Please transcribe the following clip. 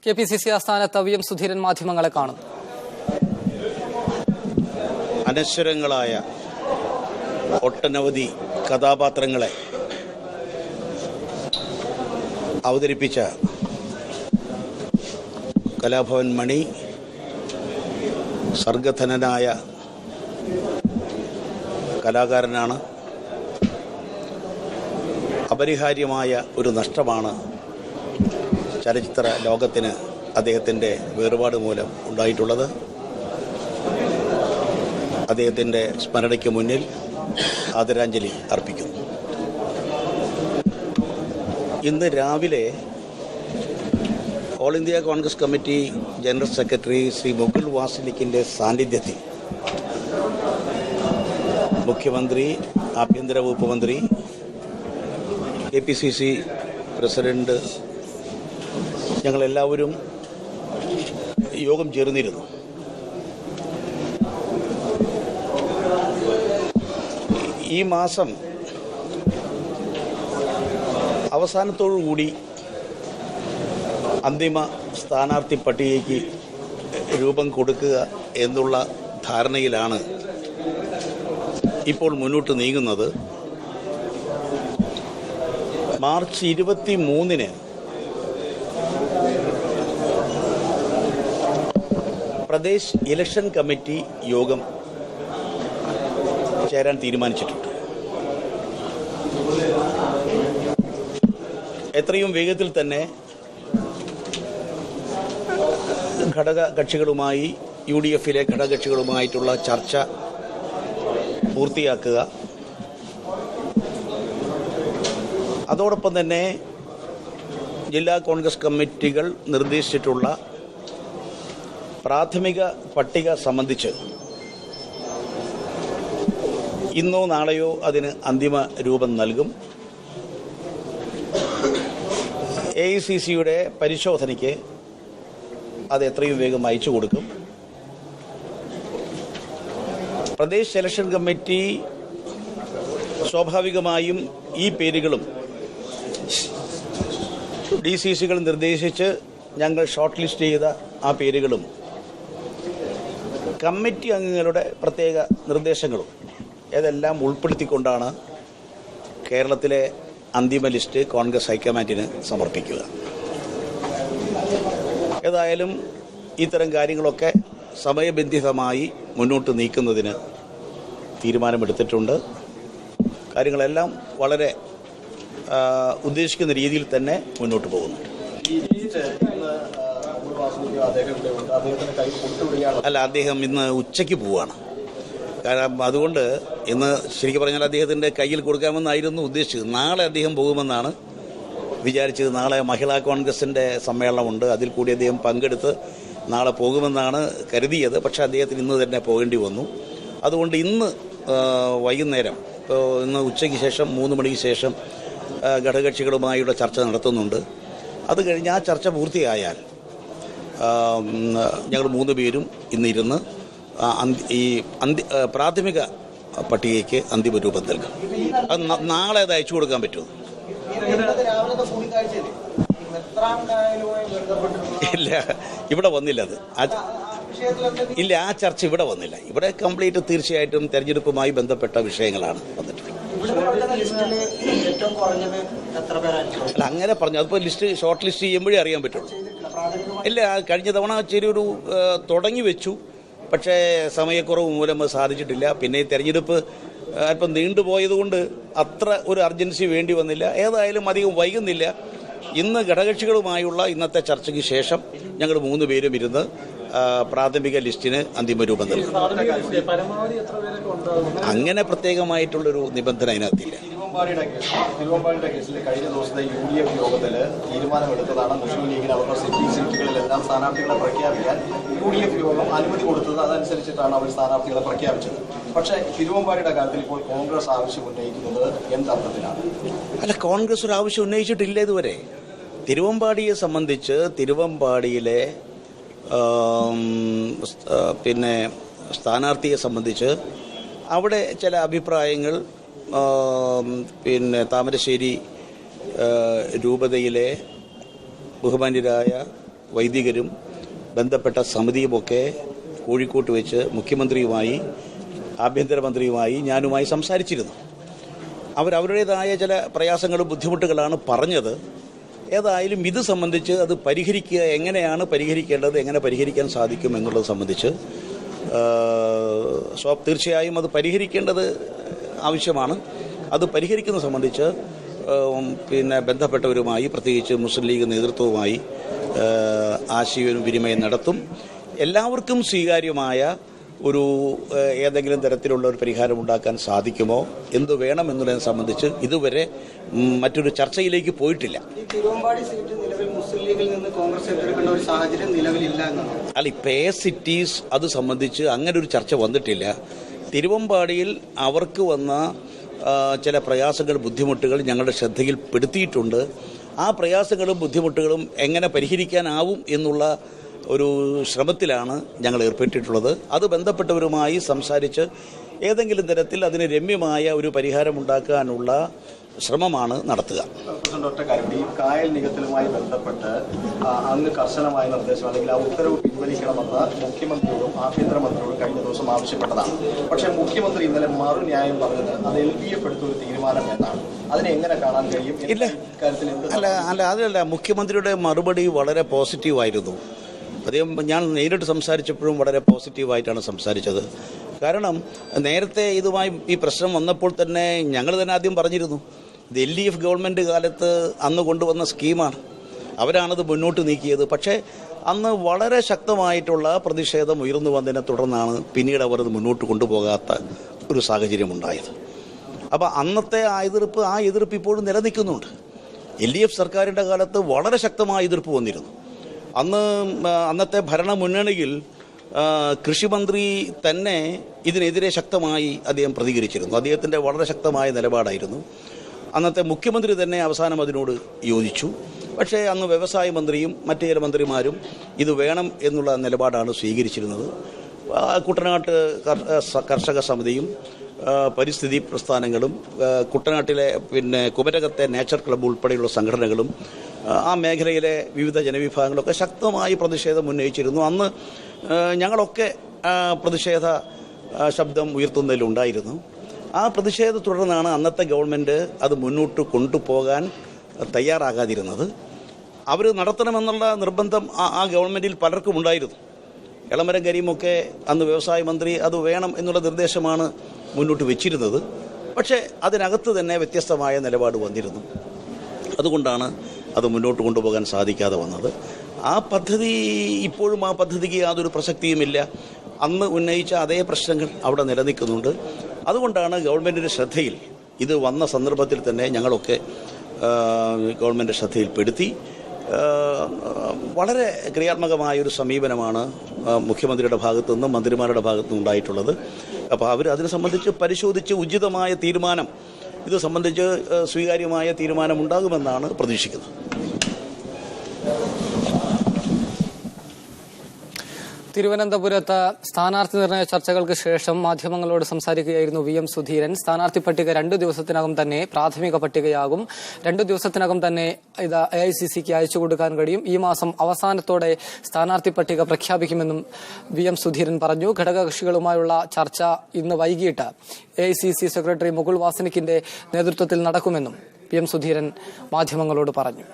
KPCC ആസ്ഥാനത്ത് V M Sudheeran മാധ്യമങ്ങളെ കാണുന്നു. അനശ്വരങ്ങളായ ഒട്ടനവധി കഥാപാത്രങ്ങളെ അവതരിപ്പിച്ച കലാഭവൻ മണി സർഗധനനായ കലാകാരനാണ്. അപരിഹാര്യമായ ഒരു നഷ്ടമാണ് ചലച്ചിത്ര ലോകത്തിന് അദ്ദേഹത്തിൻ്റെ വേർപാട് മൂലം ഉണ്ടായിട്ടുള്ളത്. അദ്ദേഹത്തിൻ്റെ സ്മരണയ്ക്ക് മുന്നിൽ ആദരാഞ്ജലി അർപ്പിക്കുന്നു. ഇന്ന് രാവിലെ all India Congress committee general secretary Shri Mukul വാസ്നിക്കിൻ്റെ സാന്നിധ്യത്തിൽ മുഖ്യമന്ത്രി, ആഭ്യന്തര വകുപ്പ് മന്ത്രി, കെപിസിസി പ്രസിഡന്റ് ഞങ്ങളെല്ലാവരും യോഗം ചേർന്നിരുന്നു. ഈ മാസം അവസാനത്തോടുകൂടി അന്തിമ സ്ഥാനാർത്ഥി പട്ടികയ്ക്ക് രൂപം കൊടുക്കുക എന്നുള്ള ധാരണയിലാണ് ഇപ്പോൾ മുന്നോട്ട് നീങ്ങുന്നത്. മാർച്ച് 23-ന് പ്രദേശ് ഇലക്ഷൻ കമ്മിറ്റി യോഗം ചേരാൻ തീരുമാനിച്ചിട്ടുണ്ട്. എത്രയും വേഗത്തിൽ തന്നെ ഘടകകക്ഷികളുമായി UDF-ലെ ഘടകകക്ഷികളുമായിട്ടുള്ള ചർച്ച പൂർത്തിയാക്കുക. അതോടൊപ്പം തന്നെ ജില്ലാ കോൺഗ്രസ് കമ്മിറ്റികൾ നിർദ്ദേശിച്ചിട്ടുള്ള പ്രാഥമിക പട്ടിക സംബന്ധിച്ച് ഇന്നോ നാളെയോ അതിന് അന്തിമ രൂപം നൽകും. AICCയുടെ പരിശോധനയ്ക്ക് അത് എത്രയും വേഗം അയച്ചു കൊടുക്കും. പ്രദേശ് സെലക്ഷൻ കമ്മിറ്റി സ്വാഭാവികമായും ഈ പേരുകളും DCCകൾ നിർദ്ദേശിച്ച് ഞങ്ങൾ ഷോർട്ട് ലിസ്റ്റ് ചെയ്ത ആ പേരുകളും കമ്മിറ്റി അംഗങ്ങളുടെ പ്രത്യേക നിർദ്ദേശങ്ങളും ഇതെല്ലാം ഉൾപ്പെടുത്തിക്കൊണ്ടാണ് കേരളത്തിലെ അന്തിമ ലിസ്റ്റ് കോൺഗ്രസ് ഹൈക്കമാൻഡിന് സമർപ്പിക്കുക. ഏതായാലും ഇത്തരം കാര്യങ്ങളൊക്കെ സമയബന്ധിതമായി മുന്നോട്ട് നീക്കുന്നതിന് തീരുമാനമെടുത്തിട്ടുണ്ട്. കാര്യങ്ങളെല്ലാം വളരെ ഉദ്ദേശിക്കുന്ന രീതിയിൽ തന്നെ മുന്നോട്ട് പോകുന്നു. അല്ല, അദ്ദേഹം ഇന്ന് ഉച്ചയ്ക്ക് പോവുകയാണ്. കാരണം അതുകൊണ്ട് ഇന്ന് ശരിക്കും പറഞ്ഞാൽ അദ്ദേഹത്തിൻ്റെ കയ്യിൽ കൊടുക്കാമെന്നായിരുന്നു ഉദ്ദേശിച്ചത്. നാളെ അദ്ദേഹം പോകുമെന്നാണ് വിചാരിച്ചത്. നാളെ മഹിളാ കോൺഗ്രസിൻ്റെ സമ്മേളനമുണ്ട്, അതിൽ കൂടി അദ്ദേഹം പങ്കെടുത്ത് നാളെ പോകുമെന്നാണ് കരുതിയത്. പക്ഷേ അദ്ദേഹത്തിന് ഇന്ന് തന്നെ പോകേണ്ടി വന്നു. അതുകൊണ്ട് ഇന്ന് വൈകുന്നേരം, ഇന്ന് ഉച്ചയ്ക്ക് ശേഷം 3 മണിക്ക് ശേഷം ഘടകകക്ഷികളുമായുള്ള ചർച്ച നടത്തുന്നുണ്ട്. അത് കഴിഞ്ഞ് ആ ചർച്ച പൂർത്തിയായാൽ ഞങ്ങൾ 3 പേരും ഇന്നിരുന്ന് ഈ പ്രാഥമിക പട്ടികയ്ക്ക് അന്തിമ രൂപം നൽകും. അത് നാളെ അത് അയച്ചു കൊടുക്കാൻ പറ്റുമോ? ഇല്ല, ഇവിടെ വന്നില്ല. ഇല്ല, ആ ചർച്ച ഇവിടെ വന്നില്ല. ഇവിടെ കംപ്ലീറ്റ് തീർച്ചയായിട്ടും തെരഞ്ഞെടുപ്പുമായി ബന്ധപ്പെട്ട വിഷയങ്ങളാണ് വന്നിട്ടുള്ളത്. അല്ല, അങ്ങനെ പറഞ്ഞു. അതിപ്പോൾ ലിസ്റ്റ് ഷോർട്ട് ലിസ്റ്റ് ചെയ്യുമ്പോഴേ അറിയാൻ പറ്റുള്ളൂ. ഇല്ല, കഴിഞ്ഞ തവണ ചെറിയൊരു തുടങ്ങി വെച്ചു, പക്ഷേ സമയക്കുറവ് മൂലം അത് സാധിച്ചിട്ടില്ല. പിന്നെ ഈ തെരഞ്ഞെടുപ്പ് അല്പം നീണ്ടുപോയതുകൊണ്ട് അത്ര ഒരു അർജൻസി വേണ്ടി വന്നില്ല. ഏതായാലും അധികം വൈകുന്നില്ല. ഇന്ന് ഘടകകക്ഷികളുമായുള്ള ഇന്നത്തെ ചർച്ചയ്ക്ക് ശേഷം ഞങ്ങൾ 3 പേരും ഇരുന്ന് പ്രാഥമിക ലിസ്റ്റിന് അന്തിമ രൂപം നൽകും. അങ്ങനെ പ്രത്യേകമായിട്ടുള്ളൊരു നിബന്ധന അതിനകത്തില്ല. തിരുവമ്പാടിയുടെ കേസിൽ കഴിഞ്ഞ ദിവസത്തെ UDF യോഗത്തിൽ തീരുമാനമെടുത്തതാണ് മുസ്ലിം ലീഗിന് അവരുടെ സീറ്റുകളിലെല്ലാം സ്ഥാനാർത്ഥികളെ പ്രഖ്യാപിക്കാൻ UDF യോഗം അനുമതി കൊടുത്തത്. അതനുസരിച്ചിട്ടാണ് അവർ സ്ഥാനാർത്ഥികളെ പ്രഖ്യാപിച്ചത്. പക്ഷേ തിരുവമ്പാടിയുടെ കാര്യത്തിൽ ഇപ്പോൾ കോൺഗ്രസ് ആവശ്യം ഉന്നയിക്കുന്നത് എന്തർത്ഥത്തിലാണ്? അല്ല, കോൺഗ്രസ് ഒരു ആവശ്യം ഉന്നയിച്ചിട്ടില്ല ഇതുവരെ. തിരുവമ്പാടിയെ സംബന്ധിച്ച് തിരുവമ്പാടിയിലെ പിന്നെ സ്ഥാനാർത്ഥിയെ സംബന്ധിച്ച് അവിടെ ചില അഭിപ്രായങ്ങൾ താമരശ്ശേരി രൂപതയിലെ ബഹുമാന്യരായ വൈദികരും ബന്ധപ്പെട്ട സമിതിയുമൊക്കെ കോഴിക്കോട്ട് വെച്ച് മുഖ്യമന്ത്രിയുമായി ആഭ്യന്തരമന്ത്രിയുമായി ഞാനുമായി സംസാരിച്ചിരുന്നു. അവരവരുടേതായ ചില പ്രയാസങ്ങളും ബുദ്ധിമുട്ടുകളാണ് പറഞ്ഞത്. ഏതായാലും ഇത് സംബന്ധിച്ച് അത് പരിഹരിക്കുക, എങ്ങനെയാണ് പരിഹരിക്കേണ്ടത്, എങ്ങനെ പരിഹരിക്കാൻ സാധിക്കും എന്നുള്ളത് സംബന്ധിച്ച് തീർച്ചയായും അത് പരിഹരിക്കേണ്ടത് ആവശ്യമാണ്. അത് പരിഹരിക്കുന്നത് സംബന്ധിച്ച് ബന്ധപ്പെട്ടവരുമായി, പ്രത്യേകിച്ച് മുസ്ലിം ലീഗ് നേതൃത്വവുമായി ആശയവിനിമയം നടത്തും. എല്ലാവർക്കും സ്വീകാര്യമായ ഒരു ഏതെങ്കിലും തരത്തിലുള്ള ഒരു പരിഹാരം ഉണ്ടാക്കാൻ സാധിക്കുമോ, എന്ത് വേണം എന്നുള്ളതിനെ സംബന്ധിച്ച് ഇതുവരെ മറ്റൊരു ചർച്ചയിലേക്ക് പോയിട്ടില്ല. തിരുവമ്പാടി സീറ്റ് നിലവിൽ മുസ്ലിം ലീഗിൽ നിന്ന് കോൺഗ്രസ് ഏറ്റെടുക്കേണ്ട ഒരു സാഹചര്യം നിലവിലില്ല എന്നാണ്. അല്ല, ഇപ്പം സിറ്റീസ് അത് സംബന്ധിച്ച് അങ്ങനെ ഒരു ചർച്ച വന്നിട്ടില്ല. തിരുവമ്പാടിയിൽ അവർക്ക് വന്ന ചില പ്രയാസങ്ങൾ, ബുദ്ധിമുട്ടുകൾ ഞങ്ങളുടെ ശ്രദ്ധയിൽപ്പെടുത്തിയിട്ടുണ്ട്. ആ പ്രയാസങ്ങളും ബുദ്ധിമുട്ടുകളും എങ്ങനെ പരിഹരിക്കാനാവും എന്നുള്ള ഒരു ശ്രമത്തിലാണ് ഞങ്ങൾ ഏർപ്പെട്ടിട്ടുള്ളത്. അത് ബന്ധപ്പെട്ടവരുമായി സംസാരിച്ച് ഏതെങ്കിലും തരത്തിൽ അതിന് രമ്യമായ ഒരു പരിഹാരമുണ്ടാക്കാനുള്ള ശ്രമമാണ് നടത്തുക. ഒറ്റ കാര്യം, ഈ കായൽ നികത്തലുമായി ബന്ധപ്പെട്ട് അങ്ങ് കർശനമായ നിർദ്ദേശം അല്ലെങ്കിൽ ആ ഉത്തരവ് പിൻവലിക്കണമെന്ന് മുഖ്യമന്ത്രിയോടും ആഭ്യന്തരമന്ത്രിയോടും കഴിഞ്ഞ ദിവസം ആവശ്യപ്പെട്ടതാണ്. പക്ഷേ മുഖ്യമന്ത്രി ഇന്നലെ മറുന്യായം പറഞ്ഞത് അത് LDF എടുത്ത ഒരു തീരുമാനം എന്നാണ്. അതിനെ എങ്ങനെ കാണാൻ കഴിയും? ഇല്ല, അതല്ല, മുഖ്യമന്ത്രിയുടെ മറുപടി വളരെ പോസിറ്റീവായിരുന്നു. അദ്ദേഹം ഞാൻ നേരിട്ട് സംസാരിച്ചപ്പോഴും വളരെ പോസിറ്റീവായിട്ടാണ് സംസാരിച്ചത്. കാരണം നേരത്തെ ഇതുമായി ഈ പ്രശ്നം വന്നപ്പോൾ തന്നെ ഞങ്ങൾ തന്നെ ആദ്യം പറഞ്ഞിരുന്നു, ഇത് LDF ഗവൺമെൻറ് കാലത്ത് അന്ന് കൊണ്ടുവന്ന സ്കീമാണ്, അവരാണത് മുന്നോട്ട് നീക്കിയത്. പക്ഷേ അന്ന് വളരെ ശക്തമായിട്ടുള്ള പ്രതിഷേധം ഉയർന്നു വന്നതിനെ തുടർന്നാണ് പിന്നീട് അവർ അത് മുന്നോട്ട് കൊണ്ടുപോകാത്ത ഒരു സാഹചര്യം ഉണ്ടായത്. അപ്പോൾ അന്നത്തെ ആ എതിർപ്പ് ഇപ്പോഴും നിലനിൽക്കുന്നുണ്ട്. LDF സർക്കാരിൻ്റെ കാലത്ത് വളരെ ശക്തമായ എതിർപ്പ് വന്നിരുന്നു. അന്നത്തെ ഭരണമുന്നണിയിൽ കൃഷിമന്ത്രി തന്നെ ഇതിനെതിരെ ശക്തമായി അദ്ദേഹം പ്രതികരിച്ചിരുന്നു. അദ്ദേഹത്തിൻ്റെ വളരെ ശക്തമായ നിലപാടായിരുന്നു. അന്നത്തെ മുഖ്യമന്ത്രി തന്നെ അവസാനം അതിനോട് യോജിച്ചു. പക്ഷേ അന്ന് വ്യവസായ മന്ത്രിയും മറ്റു ചില മന്ത്രിമാരും ഇത് വേണം എന്നുള്ള നിലപാടാണ് സ്വീകരിച്ചിരുന്നത്. കുട്ടനാട്ട് കർഷക സമിതിയും പരിസ്ഥിതി പ്രസ്ഥാനങ്ങളും കുട്ടനാട്ടിലെ കുമരകത്തെ നേച്ചർ ക്ലബ്ബ് ഉൾപ്പെടെയുള്ള സംഘടനകളും ആ മേഖലയിലെ വിവിധ ജനവിഭാഗങ്ങളൊക്കെ ശക്തമായി പ്രതിഷേധം ഉന്നയിച്ചിരുന്നു. അന്ന് ഞങ്ങളൊക്കെ പ്രതിഷേധ ശബ്ദം ഉയർത്തുന്നതിലുണ്ടായിരുന്നു. ആ പ്രതിഷേധത്തെ തുടർന്നാണ് അന്നത്തെ ഗവൺമെൻറ് അത് മുന്നോട്ട് കൊണ്ടുപോകാൻ തയ്യാറാകാതിരുന്നത്. അവർ നടത്തണമെന്നുള്ള നിർബന്ധം ആ ഗവൺമെൻറ്റിൽ പലർക്കും ഉണ്ടായിരുന്നു. എളമരം കരീമൊക്കെ അന്ന് വ്യവസായ മന്ത്രി അത് വേണം എന്നുള്ള നിർദ്ദേശമാണ് മുന്നോട്ട് വെച്ചിരുന്നത്. പക്ഷേ അതിനകത്ത് തന്നെ വ്യത്യസ്തമായ നിലപാട് വന്നിരുന്നു. അതുകൊണ്ടാണ് അത് മുന്നോട്ട് കൊണ്ടുപോകാൻ സാധിക്കാതെ വന്നത്. ആ പദ്ധതി ഇപ്പോഴും ആ പദ്ധതിക്ക് യാതൊരു പ്രസക്തിയുമില്ല. അന്ന് ഉന്നയിച്ച അതേ പ്രശ്നങ്ങൾ അവിടെ നിലനിൽക്കുന്നുണ്ട്. അതുകൊണ്ടാണ് ഗവൺമെൻറ്റിൻ്റെ ശ്രദ്ധയിൽ ഇത് വന്ന സന്ദർഭത്തിൽ തന്നെ ഞങ്ങളൊക്കെ ഗവൺമെൻറ് ശ്രദ്ധയിൽപ്പെടുത്തി. വളരെ ക്രിയാത്മകമായൊരു സമീപനമാണ് മുഖ്യമന്ത്രിയുടെ ഭാഗത്തു നിന്നും മന്ത്രിമാരുടെ ഭാഗത്തു നിന്നും ഉണ്ടായിട്ടുള്ളത്. അപ്പോൾ അവർ അതിനെ സംബന്ധിച്ച് പരിശോധിച്ച് ഉചിതമായ തീരുമാനം, ഇത് സംബന്ധിച്ച് സ്വീകാര്യമായ തീരുമാനമുണ്ടാകുമെന്നാണ് പ്രതീക്ഷിക്കുന്നത്. തിരുവനന്തപുരത്ത് സ്ഥാനാർത്ഥി നിർണയ ചർച്ചകൾക്ക് ശേഷം മാധ്യമങ്ങളോട് സംസാരിക്കുകയായിരുന്നു VM സുധീരൻ. സ്ഥാനാർത്ഥി പട്ടിക 2 ദിവസത്തിനകം തന്നെ പ്രാഥമിക പട്ടികയാകും. 2 ദിവസത്തിനകം തന്നെ ഇത് AICCക്ക് അയച്ചു കൊടുക്കാൻ കഴിയും. ഈ മാസം അവസാനത്തോടെ സ്ഥാനാർത്ഥി പട്ടിക പ്രഖ്യാപിക്കുമെന്നും VM സുധീരൻ പറഞ്ഞു. ഘടകകക്ഷികളുമായുള്ള ചർച്ച ഇന്ന് വൈകിട്ട് AICC സെക്രട്ടറി മുകുൾ വാസനിക്കിന്റെ നേതൃത്വത്തിൽ നടക്കുമെന്നും PM സുധീരൻ മാധ്യമങ്ങളോട് പറഞ്ഞു.